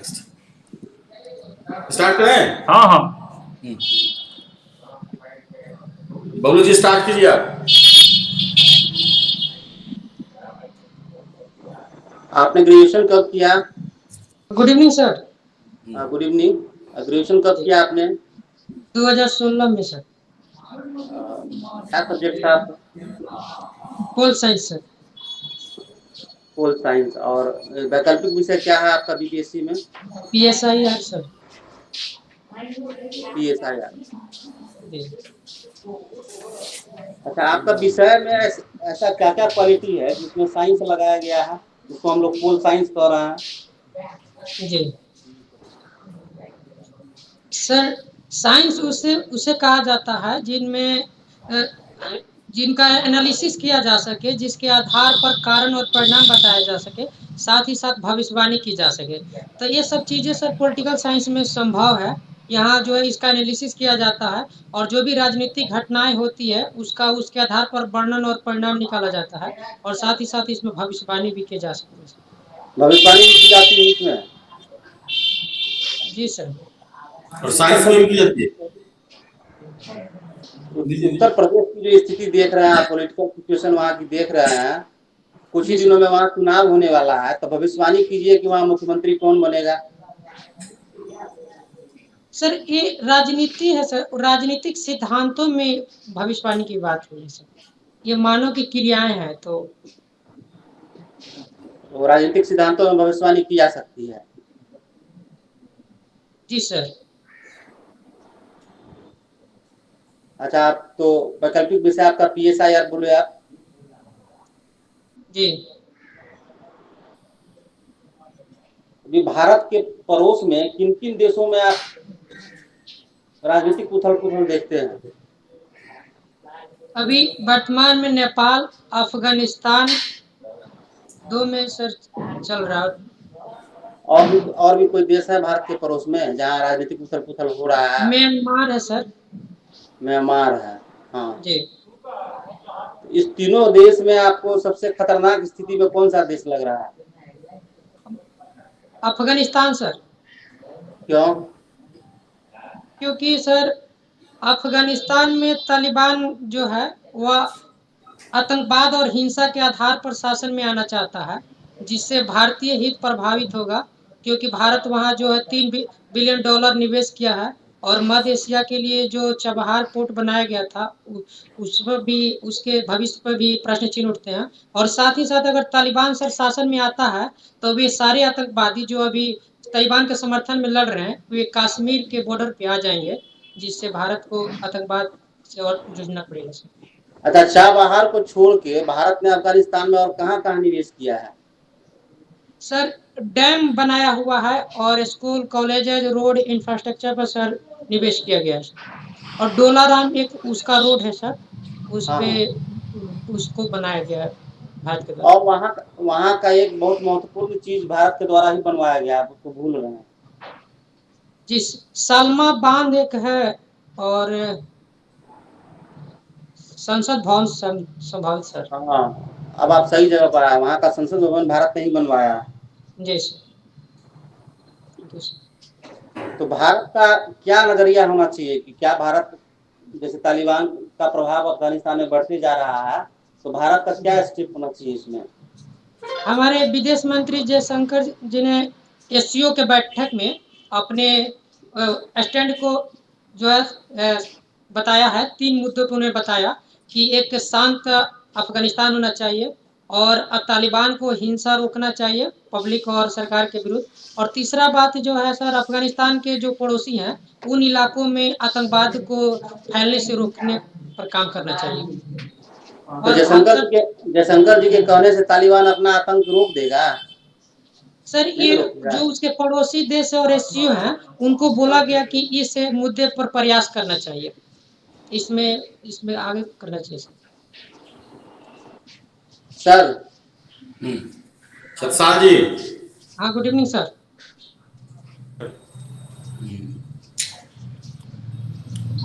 Next start करें। हाँ हाँ बबलू जी स्टार्ट कीजिए आप। आपने ग्रेजुएशन कब किया? Good evening sir. Good evening. Graduation कब किया आपने? 2016 में सर। क्या सब्जेक्ट था आपका? Pol science sir. Pol science. और वैकल्पिक विषय क्या है आपका बीपीएससी में? PSIR sir. PSIR। जी। अच्छा, आपका विषय में ऐसा क्या क्या क्वालिटी है जिसमें साइंस लगाया गया है, जिसको हम लोग पोल साइंस कह रहे हैं? जी सर, साइंस उसे उसे कहा जाता है जिनमें जिनका एनालिसिस किया जा सके, जिसके आधार पर कारण और परिणाम बताया जा सके, साथ ही साथ भविष्यवाणी की जा सके। तो ये सब चीज़ें सर पॉलिटिकल साइंस में संभव है। यहाँ जो है इसका एनालिसिस किया जाता है और जो भी राजनीतिक घटनाएं होती है उसका उसके आधार पर वर्णन और परिणाम निकाला जाता है और साथ ही साथ इसमें भविष्यवाणी भी की जा सकती है। भविष्यवाणी भी की जाती है इसमें? जी सर। और साइंस में भी की जाती है। उत्तर प्रदेश की जो स्थिति देख रहे हैं आप, पॉलिटिकल सिचुएशन वहाँ की देख रहे हैं, कुछ ही दिनों में वहाँ चुनाव होने वाला है, तो भविष्यवाणी कीजिए कि वहाँ मुख्यमंत्री कौन बनेगा? सर ये राजनीति है सर, राजनीतिक सिद्धांतों में भविष्यवाणी की बात हुई है सर। ये मानव की क्रियाएं हैं तो राजनीतिक सिद्धांतों में भविष्यवाणी की जा सकती है। जी सर। अच्छा, आप तो वैकल्पिक विषय आपका PSIR बोले आप? जी। अभी भारत के पड़ोस में किन किन देशों में आप राजनीतिक उथल पुथल देखते हैं? अभी वर्तमान में नेपाल, अफगानिस्तान दो में सर चल रहा है। और भी कोई देश है भारत के पड़ोस में जहाँ राजनीतिक उथल पुथल हो रहा है? म्यांमार है सर। म्यांमार है। हाँ जी। इस तीनों देश में आपको सबसे खतरनाक स्थिति में कौन सा देश लग रहा है? अफगानिस्तान सर। क्यों? क्योंकि सर अफगानिस्तान में तालिबान जो है वह आतंकवाद और हिंसा के आधार पर शासन में आना चाहता है, जिससे भारतीय हित प्रभावित होगा। क्योंकि भारत वहां जो है $3 बिलियन निवेश किया है और मध्य एशिया के लिए जो चबहार पोर्ट बनाया गया था उस पर भी, उसके भविष्य पर भी प्रश्न चिन्ह उठते हैं। और साथ ही साथ अगर तालिबान सर शासन में आता है तो वे सारे आतंकवादी जो अभी तालिबान के समर्थन में लड़ रहे हैं वे कश्मीर के बॉर्डर पे आ जाएंगे, जिससे भारत को आतंकवाद से और जूझना पड़ेगा सर। अच्छा, चाबहार को छोड़ के भारत ने अफगानिस्तान में और कहाँ कहाँ निवेश किया है? सर डैम बनाया हुआ है और स्कूल, कॉलेजेज, रोड इंफ्रास्ट्रक्चर पर सर निवेश किया गया है। और डोलाराम एक उसका रोड है सर, उस हाँ पे हाँ। उसको बनाया गया है भारत के द्वारा। और वहाँ का एक बहुत महत्वपूर्ण चीज भारत के द्वारा ही बनवाया गया, आप उसको भूल रहे हैं। जी, सालमा बांध एक है और संसद भवन संभावित सर। हाँ, अब आप सही जगह पर आए, वहाँ का संसद भवन भारत ने ही बनवाया है। जी सर। तो भारत का क्या नजरिया होना चाहिए कि क्या भारत, जैसे तालिबान का प्रभाव अफगानिस्तान में बढ़ते जा रहा है, तो भारत का क्या स्टेप होना चाहिए इसमें? हमारे विदेश मंत्री जयशंकर जी ने SCO के बैठक में अपने स्टैंड को जो है बताया है। 3 मुद्दों पर उन्हें बताया कि एक शांत अफगानिस्तान होना चाहिए और तालिबान को हिंसा रोकना चाहिए पब्लिक और सरकार के विरुद्ध। और तीसरा बात जो है सर, अफगानिस्तान के जो पड़ोसी हैं उन इलाकों में आतंकवाद को फैलने से रोकने पर काम करना चाहिए। तो और हम सब जयशंकर जी के कहने से तालिबान अपना आतंक रोक देगा? सर, नहीं ये रोकेगा। जो उसके पड़ोसी देश और SCO हैं उनको बोला गया कि इस मुद्दे पर प्रयास करना चाहिए, इसमें इसमें आगे करना चाहिए सर। सत्साल जी। हाँ, गुड इवनिंग सर।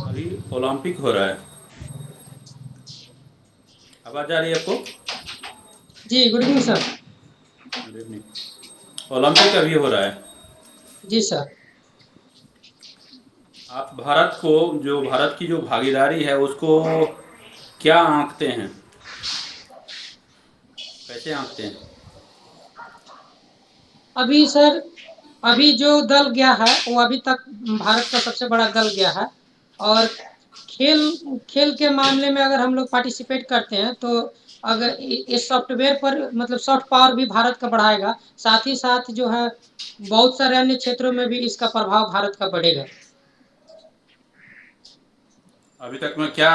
अभी ओलंपिक हो रहा है, आवाज आ रही है आपको? जी good evening sir. Good evening. Olympic अभी हो रहा है, जी सर। आप भारत को, जो भारत की जो भागीदारी है उसको क्या आंकते हैं, कैसे आंकते हैं? अभी सर, अभी जो दल गया है वो अभी तक भारत का सबसे बड़ा दल गया है। और खेल खेल के मामले में अगर हम लोग पार्टिसिपेट करते हैं तो अगर इस सॉफ्टवेयर पर मतलब सॉफ्ट पावर भी भारत का बढ़ाएगा, साथ ही साथ जो है बहुत सारे अन्य क्षेत्रों में भी इसका प्रभाव भारत का बढ़ेगा। अभी तक में क्या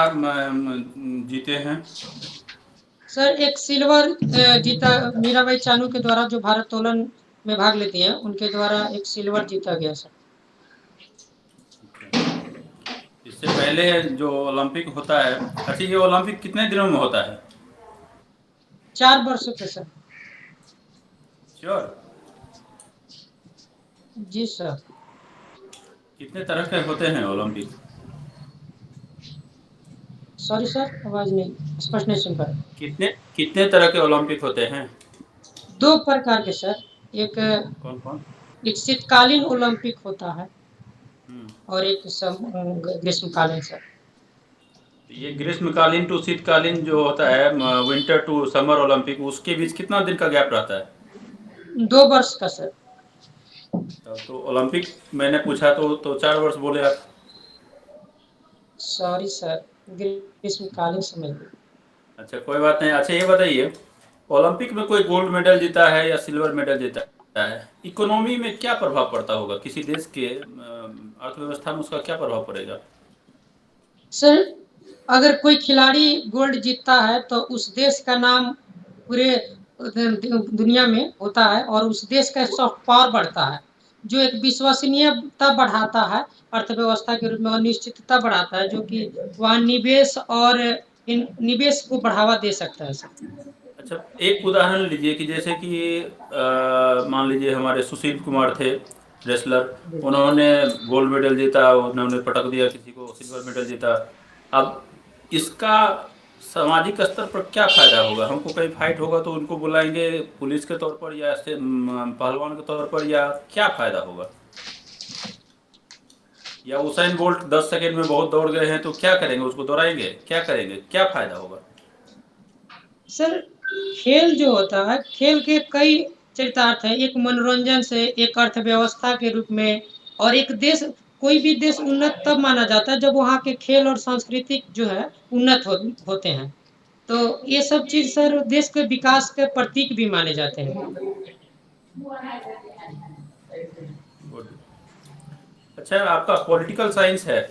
जीते हैं? सर एक सिल्वर जीता, मीराबाई चानू के द्वारा, जो भारोत्तोलन में भाग लेती हैं उनके द्वारा एक सिल्वर जीता गया सर। इससे पहले जो ओलंपिक होता है, अच्छा ये ओलंपिक कितने दिनों में होता है? 4 वर्षों के सर। श्योर? जी सर। कितने तरह के होते हैं ओलंपिक? सॉरी सर, आवाज नहीं, स्पष्ट नहीं सुन पाया। कितने कितने तरह के ओलंपिक होते हैं? 2 प्रकार के सर। एक कौन कौन? एक शीतकालीन ओलंपिक होता है हम्म। और एक ग्रीष्मकालीन सर। ये ग्रीष्मकालीन टू शीतकालीन जो होता है, विंटर टू समर ओलंपिक, उसके बीच कितना दिन का गैप रहता है? 2 वर्ष का सर। तब तो ओलंपिक मैंने पूछा तो 4 वर्ष बोले आप। सॉरी सर, ग्रीष्मकालीन समझ लीजिए। अच्छा कोई बात नहीं। अच्छा ये बताइए, ओलंपिक में कोई गोल्ड मेडल जीता है या सिल्वर मेडल जीता है, इकोनॉमी में क्या प्रभाव पड़ता होगा? किसी देश के अर्थव्यवस्था में उसका क्या प्रभाव पड़ेगा? सर अगर कोई खिलाड़ी गोल्ड जीतता है तो उस देश का नाम पूरे दुनिया में होता है और उस देश का सॉफ्ट पावर बढ़ता है, जो एक विश्वसनीयता बढ़ाता है अर्थव्यवस्था के रूप में, और निश्चितता बढ़ाता है, जो कि वहाँ निवेश और निवेश को बढ़ावा दे सकता है सर। अच्छा एक उदाहरण लीजिए कि जैसे कि मान लीजिए हमारे सुशील कुमार थे रेसलर, उन्होंने गोल्ड मेडल जीता, उन्होंने पटक दिया किसी को, सिल्वर मेडल जीता। अब इसका सामाजिक स्तर पर क्या फायदा होगा? हमको कहीं फाइट होगा तो उनको बुलाएंगे पुलिस के तौर पर या पहलवान के तौर पर, या क्या फायदा होगा? या उसाइन बोल्ट 10 सेकंड में बहुत दौड़ गए हैं तो क्या करेंगे? उसको दौड़ाएंगे? क्या करेंगे? क्या फायदा होगा? सर खेल जो होता है, खेल के कई चरितार्थ है। एक मनोरंजन से, एक अर्थव्यवस्था के रूप में, और एक देश, कोई भी देश उन्नत तब माना जाता है जब वहाँ के खेल और सांस्कृतिक जो है उन्नत होते हैं। तो ये सब चीज सर देश के विकास के प्रतीक भी माने जाते हैं। गुड। अच्छा आपका पॉलिटिकल साइंस है?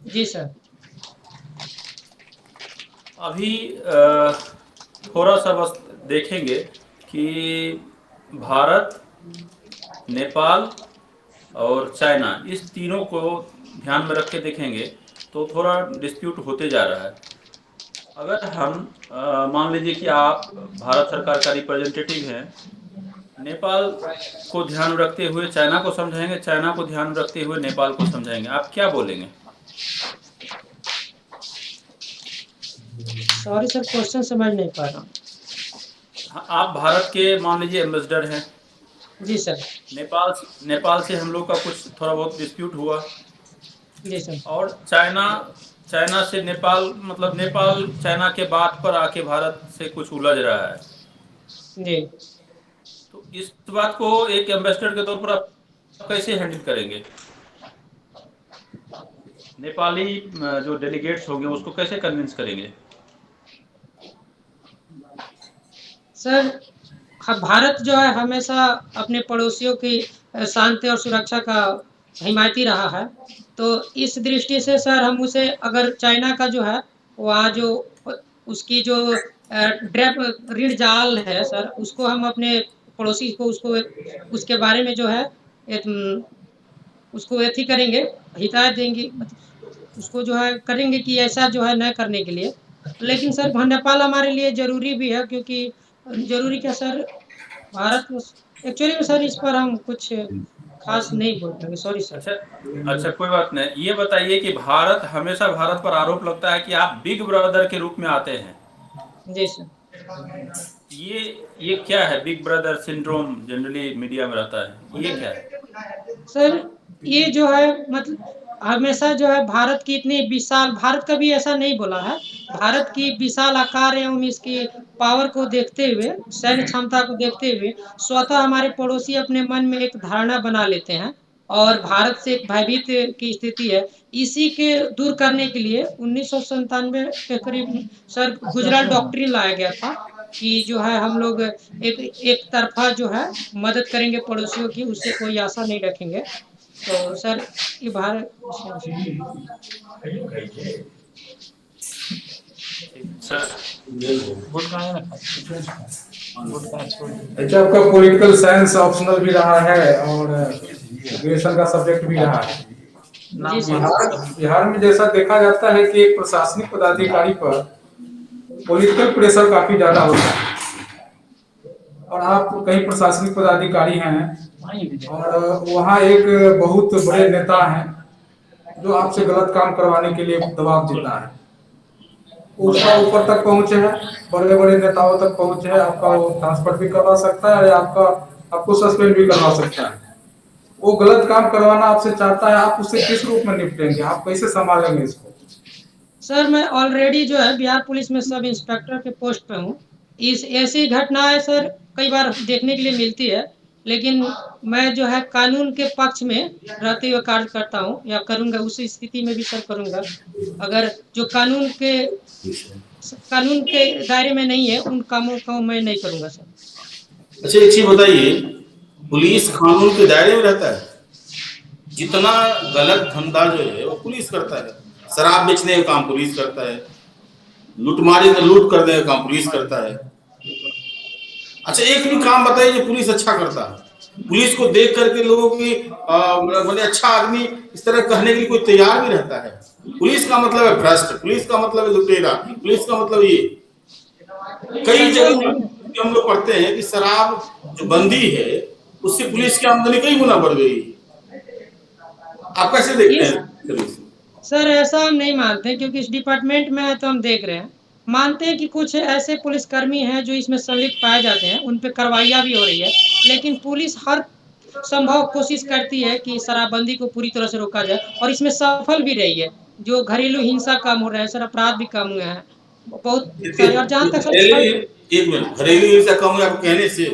जी सर। अभी थोड़ा सा बस देखेंगे कि भारत, नेपाल और चाइना, इस तीनों को ध्यान में रख के देखेंगे तो थोड़ा डिस्प्यूट होते जा रहा है। अगर हम मान लीजिए कि आप भारत सरकार का रिप्रेजेंटेटिव हैं, नेपाल को ध्यान रखते हुए चाइना को समझाएंगे, चाइना को ध्यान रखते हुए नेपाल को समझाएंगे, आप क्या बोलेंगे? सॉरी सर, क्वेश्चन समझ नहीं पा रहा हूँ। आप भारत के मान लीजिए एम्बेसडर हैं। जी सर। नेपाल से हम लोग का कुछ थोड़ा बहुत डिस्प्यूट हुआ, जी सर। और चाइना से नेपाल, मतलब नेपाल चाइना के बात पर आके भारत से कुछ उलझ रहा है। जी। तो इस बात को एक एम्बेसडर के तौर पर आप कैसे हैंडल करेंगे? नेपाली जो डेलीगेट्स होंगे उसको कैसे कन्विंस करेंगे? सर भारत जो है हमेशा अपने पड़ोसियों की शांति और सुरक्षा का हिमायती रहा है। तो इस दृष्टि से सर हम उसे, अगर चाइना का जो है वहाँ जो उसकी जो ऋण जाल है सर, उसको हम अपने पड़ोसी को, उसको उसके बारे में जो है उसको एथी करेंगे, हिदायत देंगे, उसको जो है करेंगे कि ऐसा जो है न करने के लिए। लेकिन सर नेपाल हमारे लिए जरूरी भी है, क्योंकि जरूरी क्या सर, भारत एक्चुअली में सर इस पर हम कुछ खास नहीं बोल पाएंगे, सॉरी सर। अच्छा कोई बात नहीं। ये बताइए कि हमेशा भारत पर आरोप लगता है कि आप बिग ब्रदर के रूप में आते हैं। जी सर। ये क्या है? Big brother syndrome generally media में रहता है, ये क्या है? सर ये जो है मतलब हमेशा जो है भारत की इतनी विशाल, भारत कभी ऐसा नहीं बोला है, भारत की विशाल आकार एवं इसकी पावर को देखते हुए, सैन्य क्षमता को देखते हुए स्वतः हमारे पड़ोसी अपने मन में एक धारणा बना लेते हैं और भारत से एक भयभीत की स्थिति है। इसी के दूर करने के लिए 1997 के करीब सर गुजरात डॉक्ट्रिन लाया गया था कि जो है हम लोग एक तरफा जो है मदद करेंगे पड़ोसियों की, उससे कोई आशा नहीं रखेंगे। तो सर ये भारत सर अच्छा, आपका पॉलिटिकल साइंस ऑप्शनल भी रहा है और ग्रेजुएशन का सब्जेक्ट भी रहा है। जी सर। बिहार में जैसा देखा जाता है कि एक प्रशासनिक पदाधिकारी पर पॉलिटिकल प्रेशर काफी ज्यादा होता है और आप कई प्रशासनिक पदाधिकारी हैं और वहाँ एक बहुत बड़े नेता हैं जो आपसे गलत काम करवाने के लिए दबाव देता है, उसका ऊपर तक पहुंचे है, बड़े बड़े नेताओं तक पहुंचे है, आपका वो ट्रांसफर भी करवा सकता है या आपको सस्पेंड भी करवा सकता है। वो गलत काम करवाना आपसे चाहता है, आप उससे किस रूप में निपटेंगे, आप कैसे संभालेंगे इसको? सर मैं ऑलरेडी जो है बिहार पुलिस में सब इंस्पेक्टर के पोस्ट पे हूँ। इस ऐसी घटनाएं सर कई बार देखने के लिए मिलती है, लेकिन मैं जो है कानून के पक्ष में रहते हुए कार्य करता हूँ या करूँगा, उस स्थिति में भी सर करूँगा। अगर जो कानून के दायरे में नहीं है उन कामों को मैं नहीं करूँगा सर। अच्छा एक चीज बताइए, पुलिस कानून के दायरे में रहता है? जितना गलत धंधा जो है वो पुलिस करता है, शराब बेचने का काम पुलिस करता है, लूटमारी का लूट करने का काम पुलिस करता है। अच्छा एक भी काम बताइए जो पुलिस अच्छा करता है, पुलिस को देख करके लोगों की बोले अच्छा आदमी इस तरह कहने के लिए कोई तैयार भी रहता है? पुलिस का मतलब है भ्रष्ट, पुलिस का मतलब है लुटेरा, पुलिस का मतलब ये। कई जगह हम लोग पढ़ते हैं कि शराब जो बंदी है उससे पुलिस की आमदनी कई गुना बढ़ गई। आप कैसे देखते हैं? सर ऐसा हम नहीं मानते, क्योंकि इस डिपार्टमेंट में है तो हम देख रहे हैं। मानते हैं कि कुछ ऐसे पुलिसकर्मी हैं जो इसमें संलिप्त पाए जाते हैं, उन पे कार्रवाइयाँ भी हो रही है, लेकिन पुलिस हर संभव कोशिश करती है कि शराबबंदी को पूरी तरह से रोका जाए और इसमें सफल भी रही है। जो घरेलू हिंसा कम हो रहा है सर, अपराध भी कम हुए हैं बहुत सारे। और जहाँ तक सर एक मिनट, घरेलू हिंसा कम हुआ आपको कहने से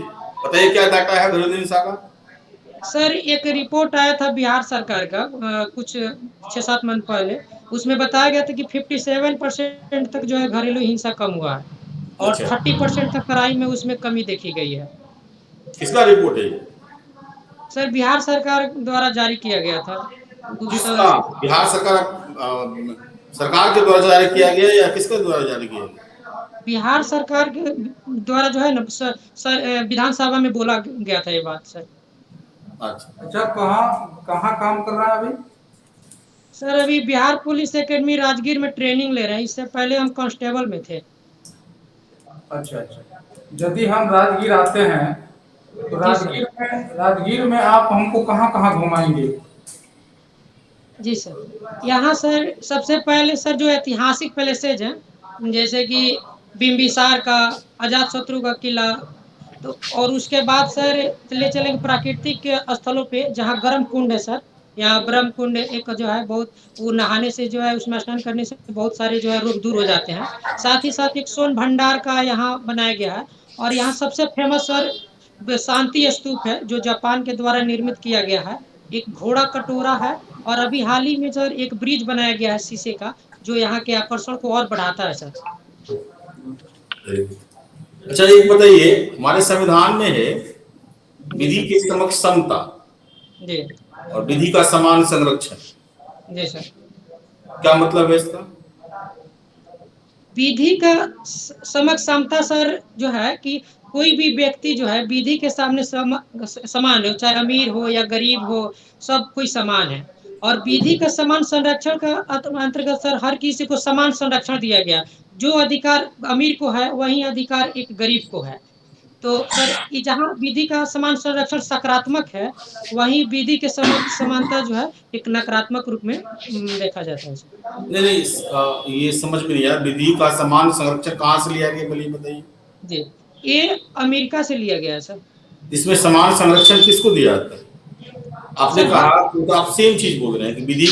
बताइए क्या डाटा है घरेलू हिंसा का? सर एक रिपोर्ट आया था बिहार सरकार का कुछ 6-7 मंथ पहले, उसमें बताया गया था कि 57% तक जो है घरेलू हिंसा कम हुआ है और अच्छा। 30% तक क्राइम में उसमें कमी देखी गई है। किसका रिपोर्ट है? सर बिहार सरकार द्वारा जारी किया गया था। किसका? बिहार सरकार के द्वारा जारी किया गया या किसके द्वारा जारी किया गया? बिहार सरकार के द्वारा जो है ना विधानसभा में बोला गया था ये बात सर। अच्छा कहाँ काम कर रहा है अभी? सर अभी बिहार पुलिस एकेडमी राजगीर में ट्रेनिंग ले रहे हैं, इससे पहले हम कांस्टेबल में थे। अच्छा, यदि हम राजगीर आते हैं तो राजगीर में आप हमको कहाँ घुमाएंगे? जी सर, यहाँ सर सबसे पहले सर जो ऐतिहासिक पैलेसेज हैं, जैसे कि बिम्बिसार का, अजातशत्रु का किला, तो और उसके बाद सर ले चलेंगे प्राकृतिक स्थलों पे जहाँ गर्म कुंड है सर। यहाँ ब्रह्म कुंड एक जो है बहुत, वो नहाने से जो है उसमें स्नान करने से बहुत सारे जो है रोग दूर हो जाते हैं। साथ ही साथ एक सोन भंडार का यहाँ बनाया गया है और यहाँ सबसे फेमस सर शांति स्तूप है जो जापान के द्वारा निर्मित किया गया है। एक घोड़ा कटोरा है और अभी हाल ही में सर एक ब्रिज बनाया गया है शीशे का, जो यहाँ के आकर्षण को और बढ़ाता है सर। अच्छा एक बताइए, हमारे संविधान में है विधि के समक्ष समता जी और विधि का समान संरक्षण। जी सर। क्या मतलब है इसका? विधि का समक्ष समता सर जो है कि कोई भी व्यक्ति जो है विधि के सामने समान है, चाहे अमीर हो या गरीब हो, सब कोई समान है। और विधि का समान संरक्षण का अंतर्गत सर हर किसी को समान संरक्षण दिया गया। जो अधिकार अमीर को है वही अधिकार एक गरीब को है। तो सर जहाँ विधि का समान संरक्षण सकारात्मक है, वहीं विधि के समानता जो है एक नकारात्मक रूप में देखा जाता है। नहीं, ये समझ में नहीं आया, विधि का समान संरक्षण कहाँ से लिया गया पहले बताइए। जी ये अमेरिका से लिया गया है सर। इसमें समान संरक्षण किसको दिया जाता है? आपने सर, कहा तो आप सेम चीज बोल रहे हैं कि विधि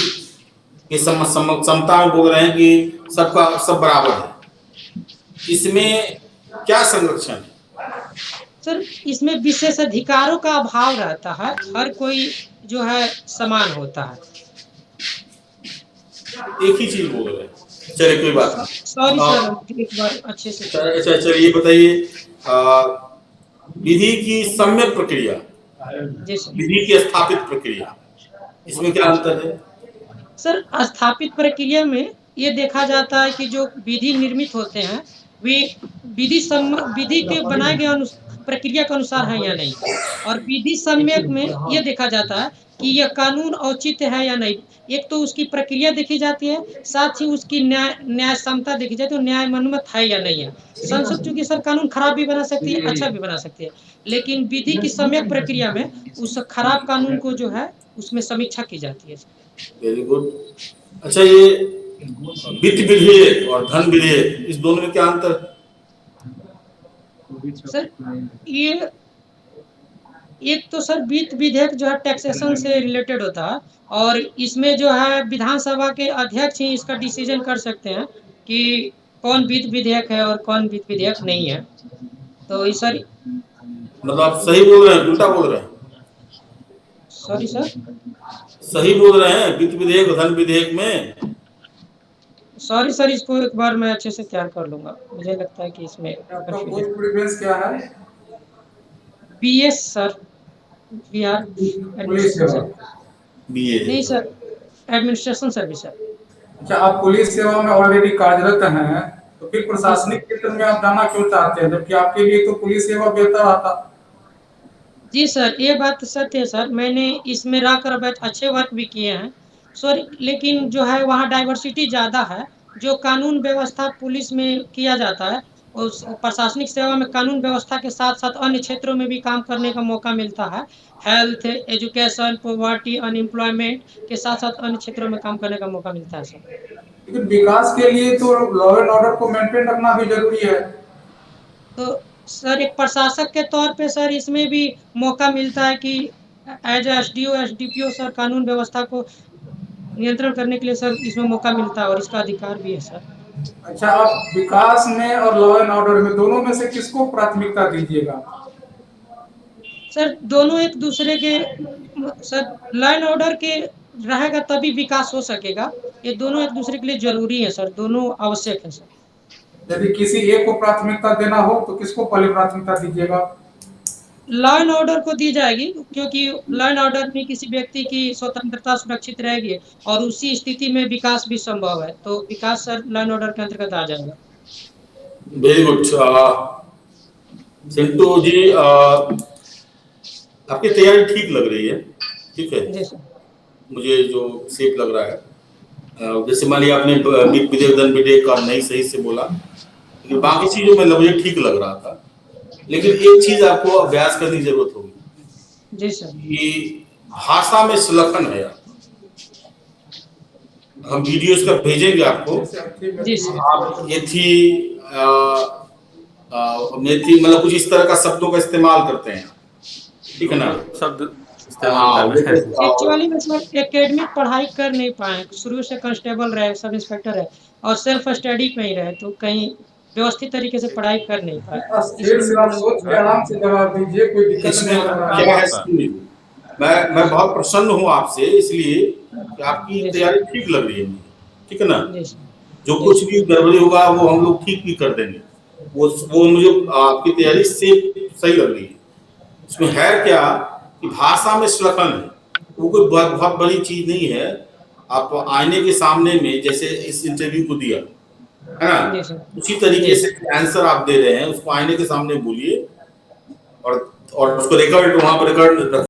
के समता में बोल रहे हैं कि सबका सब बराबर है। इसमें क्या संरक्षण है? सर इसमें विशेषाधिकारों का अभाव रहता है, हर कोई जो है समान होता है। एक ही चीज बोल रहे हैं, चलिए कोई बात सॉरी नहीं। सर, एक बार अच्छे से अच्छा चलिए ये बताइए, विधि की सम्यक प्रक्रिया, जी सर। विधि की स्थापित प्रक्रिया, इसमें क्या अंतर है? सर स्थापित प्रक्रिया में ये देखा जाता है कि जो विधि निर्मित होते हैं वे विधि के बनाए गए प्रक्रिया के अनुसार है या नहीं, और विधि सम्यक में ये देखा जाता है कि यह कानून औचित्य है या नहीं। एक तो उसकी प्रक्रिया देखी जाती है, साथ ही उसकी न्याय समता देखी जाती है, तो न्याय अनुमत है या नहीं है। संसद चूंकि सर कानून खराब भी बना सकती है, अच्छा भी बना सकती है, लेकिन विधि की सम्यक प्रक्रिया में उस खराब कानून को जो है उसमें समीक्षा की जाती है। Very good. अच्छा ये वित्त विधेयक और धन विधेयक, इस दोनों में क्या अंतर है? सर ये एक तो सर वित्त विधेयक जो है टैक्सेशन से रिलेटेड होता है, और इसमें जो है विधानसभा के अध्यक्ष ही इसका डिसीजन कर सकते हैं कि कौन वित्त विधेयक है और कौन वित्त विधेयक नहीं है। तो इस सर मतलब आप सही बोल रहे हैं, उल्टा बोल रहे हैं? सॉरी सर, सही बोल रहे हैं, वित्त विधेयक और धन विधेयक में। सॉरी सर, इसको एक बार मैं अच्छे से तैयार कर लूंगा, मुझे लगता है कि इसमें आपका पोस्ट प्रेफरेंस क्या है? BS sir, Bihar police administration सेवा। सर। बीए। नहीं सर, एडमिनिस्ट्रेशन सर्विस सर। अच्छा, आप पुलिस सेवा में ऑलरेडी कार्यरत हैं, तो फिर प्रशासनिक क्षेत्र में आप जाना क्यों चाहते हैं, जबकि आपके लिए तो पुलिस सेवा बेहतर आता? जी सर, ये बात तो सत्य है सर, मैंने इसमें रहकर बहुत अच्छे वर्क भी किए हैं सर, लेकिन जो है वहाँ डाइवर्सिटी ज़्यादा है। जो कानून व्यवस्था पुलिस में किया जाता है, उस प्रशासनिक सेवा में कानून व्यवस्था के साथ साथ अन्य क्षेत्रों में भी काम करने का मौका मिलता है। हेल्थ, एजुकेशन, पॉवर्टी, अनएम्प्लॉयमेंट के साथ साथ अन्य क्षेत्रों में काम करने का मौका मिलता है सर। लेकिन विकास के लिए तो लॉ एंड ऑर्डर को मेंटेन रखना भी जरूरी है। तो सर एक प्रशासक के तौर पे सर इसमें भी मौका मिलता है कि एज एसडीओ एसडीपीओ सर कानून व्यवस्था को नियंत्रण करने के लिए सर इसमें मौका मिलता है, और इसका अधिकार भी है सर। अच्छा, आप विकास में और लॉ एंड ऑर्डर में दोनों में से किसको प्राथमिकता दीजिएगा? सर दोनों एक दूसरे के सर लॉ एंड ऑर्डर के रहेगा तभी विकास हो सकेगा। ये दोनों एक दूसरे के लिए जरूरी है सर, दोनों आवश्यक है सर। यदि किसी एक को प्राथमिकता देना हो तो किसको पहले प्राथमिकता दीजिएगा? लॉ एंड ऑर्डर को दी जाएगी, क्योंकि लॉ एंड ऑर्डर में किसी व्यक्ति की स्वतंत्रता सुरक्षित रहेगी और उसी स्थिति में विकास भी संभव है, तो विकास सर लॉ एंड ऑर्डर के अंतर्गत आ जाएगा। Very good. सिंटू जी, आपकी तैयारी ठीक लग रही है, ठीक है, जी सर। मुझे जो सेफ लग रहा है। जैसे मान लिया आपने वित्त विधेयक धन विधेयक का नहीं सही से बोला, लेकिन बाकी चीजों में मुझे ठीक लग रहा था। लेकिन एक चीज आपको अभ्यास करने की जरूरत होगी जी सर। कि भाषा में सुलक्षण है। हम वीडियोस का भेजेंगे आपको, जी सर। आप मेथी मेथी मतलब कुछ इस तरह का शब्दों का इस्तेमाल करते हैं, ठीक है ना? शब्द इस्तेमाल कर रहे हैं। एक्चुअली मैं सर एकेडमिक पढ़ाई कर नहीं पाए, शुरू से कांस्टेबल रहे, सब इंस्पेक्टर है और सेल्फ स्टडी पे ही रहे, तो कहीं व्यवस्थित तरीके से पढ़ाई कर नहीं पाए। फिर से आप सोच के आराम से जवाब दीजिए, कोई दिक्कत इसमें नहीं होगा। क्या है, सुनिए, मैं बहुत प्रसन्न हूँ आपसे, इसलिए कि आपकी तैयारी ठीक लग रही है मुझे, ठीक है ना? जी सर। जो कुछ भी गड़बड़ी होगा वो हम लोग ठीक भी कर देंगे। वो मुझे आपकी तैयारी से सही लग रही है। इसमें है क्या कि भाषा में सुलक्षण है, वो कोई बहुत बड़ी चीज नहीं है। आप आईने के सामने में जैसे इस इंटरव्यू को दिया है ना, जी सर। उसी तरीके से आंसर आप दे रहे हैं, उसको आईने के सामने बोलिए और उसको रिकॉर्ड, वहां पर रिकॉर्ड